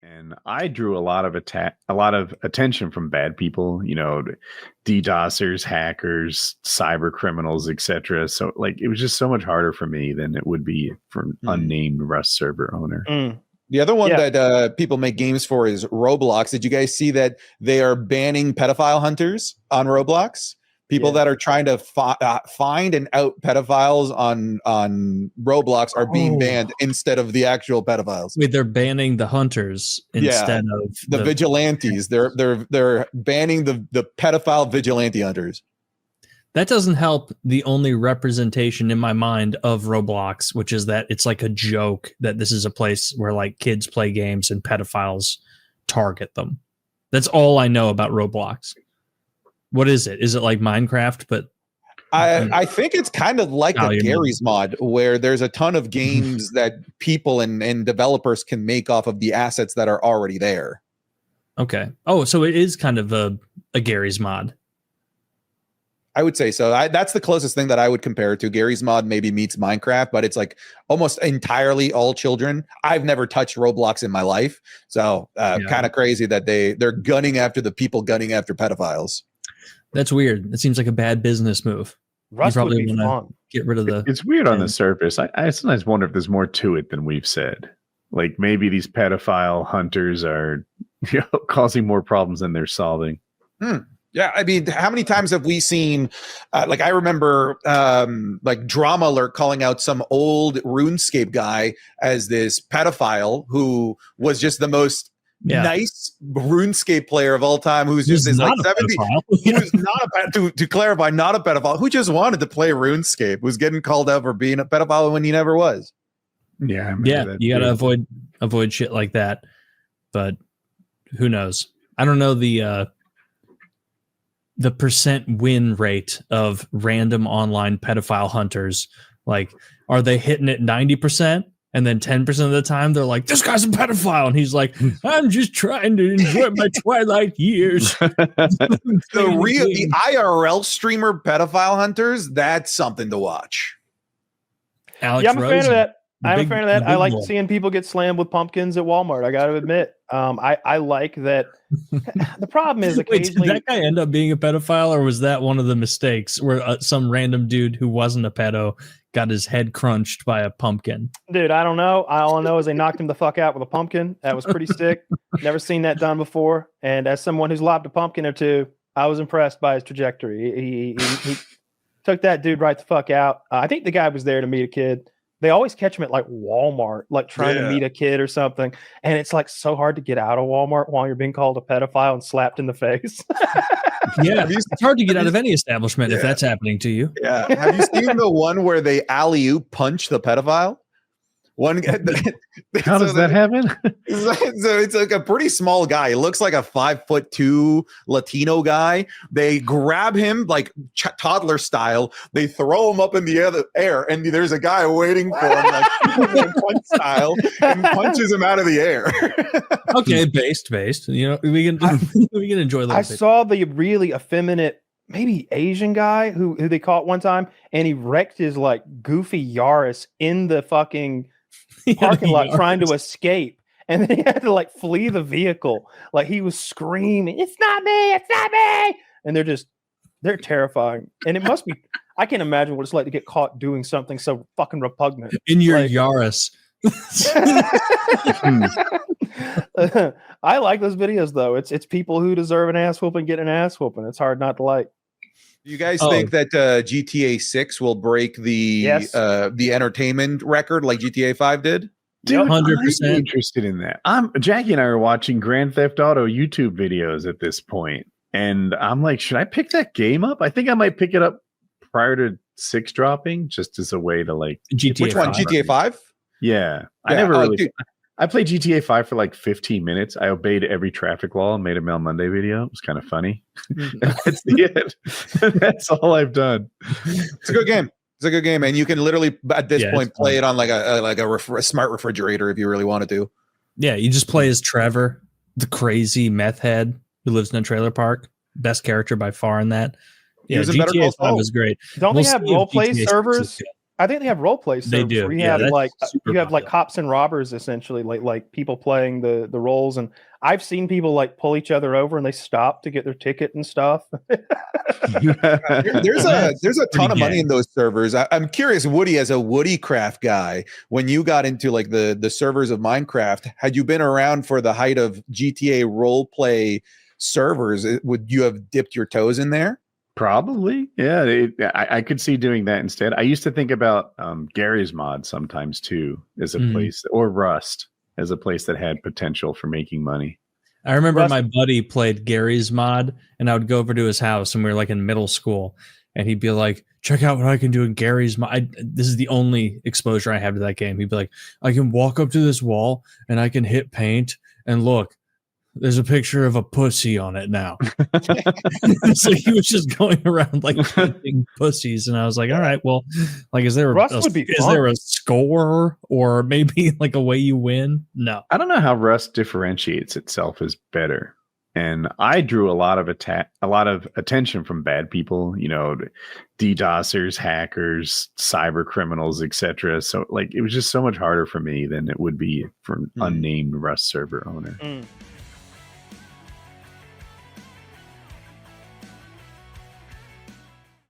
And I drew a lot of attention from bad people, DDoSers, hackers, cyber criminals, etc. So like it was just so much harder for me than it would be for an unnamed Rust server owner. The other one that people make games for is Roblox. Did you guys see that they are banning pedophile hunters on Roblox? People that are trying to find and out pedophiles on Roblox are being banned instead of the actual pedophiles. Wait, they're banning the hunters instead of the vigilantes. They're banning the pedophile vigilante hunters. That doesn't help the only representation in my mind of Roblox, which is that it's like a joke that this is a place where like kids play games and pedophiles target them. That's all I know about Roblox. What is it? Is it like Minecraft? But I think it's kind of like a Gary's mod where there's a ton of games that people and developers can make off of the assets that are already there. Okay. Oh, so it is kind of a Gary's mod. I would say so. That's the closest thing that I would compare it to. Gary's mod maybe meets Minecraft, but it's like almost entirely all children. I've never touched Roblox in my life. So kind of crazy that they're gunning after the people gunning after pedophiles. That's weird. It seems like a bad business move. Rust would be fun. Get rid of the. It's weird on the surface. I sometimes wonder if there's more to it than we've said. Like maybe these pedophile hunters are causing more problems than they're solving. Yeah, I mean, how many times have we seen? Like I remember, like Drama Alert calling out some old RuneScape guy as this pedophile who was just the most nice RuneScape player of all time, who's just is like 70. Who's not to clarify, not a pedophile, who just wanted to play RuneScape, was getting called out for being a pedophile when he never was. Yeah, you got to avoid shit like that. But who knows? I don't know the percent win rate of random online pedophile hunters. Like, are they hitting it 90%? And then 10% of the time, they're like, this guy's a pedophile. And he's like, I'm just trying to enjoy my twilight years. The IRL streamer pedophile hunters, that's something to watch. Alex I'm a fan of that. I like seeing people get slammed with pumpkins at Walmart. I got to admit, I like that. The problem is occasionally. Wait, did that guy end up being a pedophile, or was that one of the mistakes where some random dude who wasn't a pedo got his head crunched by a pumpkin? Dude, I don't know. All I know is they knocked him the fuck out with a pumpkin. That was pretty sick. Never seen that done before. And as someone who's lobbed a pumpkin or two, I was impressed by his trajectory. He took that dude right the fuck out. I think the guy was there to meet a kid. They always catch him at like Walmart, like trying to meet a kid or something. And it's like so hard to get out of Walmart while you're being called a pedophile and slapped in the face. Yeah, it's hard to get out of any establishment if that's happening to you. Yeah. Have you seen the one where they alley-oop punch the pedophile? How does that happen? So it's like a pretty small guy. He looks like a 5'2" Latino guy. They grab him like toddler style. They throw him up in the air, and there's a guy waiting for him, like punch style, and punches him out of the air. Okay, based. You know, we can enjoy that. I saw the really effeminate, maybe Asian guy who they caught one time, and he wrecked his like goofy Yaris in the fucking parking lot trying to escape, and then he had to like flee the vehicle. Like he was screaming, "It's not me! It's not me!" And they're terrifying. And it must be. I can't imagine what it's like to get caught doing something so fucking repugnant in your Yaris. I like those videos though. It's people who deserve an ass whooping get an ass whooping. It's hard not to like. Do you guys think that GTA 6 will break the entertainment record like GTA 5 did? Dude, 100% interested in that. Jackie and I are watching Grand Theft Auto YouTube videos at this point, and I'm like, should I pick that game up? I think I might pick it up prior to 6 dropping, just as a way to like GTA. Which one? GTA 5? Yeah, I never really. I played GTA 5 for like 15 minutes. I obeyed every traffic law and made a Mail Monday video. It was kind of funny. That's the end. That's all I've done. It's a good game. It's a good game, and you can literally at this point play it on like a smart refrigerator if you really wanted to. Yeah, you just play as Trevor, the crazy meth head who lives in a trailer park. Best character by far in that. Yeah, GTA 5 is great. Don't they have role play servers? I think they have role play servers They do. where you Yeah, have that's like super you have like popular. cops and robbers essentially, like people playing the roles. And I've seen people like pull each other over and they stop to get their ticket and stuff. There's a ton of money gay. in those servers. I'm curious, Woody, as a WoodyCraft guy, when you got into like the servers of Minecraft, had you been around for the height of GTA role play servers, would you have dipped your toes in there? Probably, yeah. I could see doing that instead. I used to think about Gary's Mod sometimes too, as a place, or Rust as a place that had potential for making money. I remember Rust- my buddy played Gary's Mod, and I would go over to his house, and we were like in middle school, and he'd be like, "Check out what I can do in Gary's Mod." This is the only exposure I have to that game. He'd be like, "I can walk up to this wall, and I can hit paint, and look, there's a picture of a pussy on it now." So he was just going around like painting pussies, and I was like, "All right, well, like, is there a score or maybe like a way you win?" No, I don't know how Rust differentiates itself as better. And I drew a lot of attention from bad people, DDoSers, hackers, cyber criminals, etc. So like it was just so much harder for me than it would be for an unnamed Rust server owner.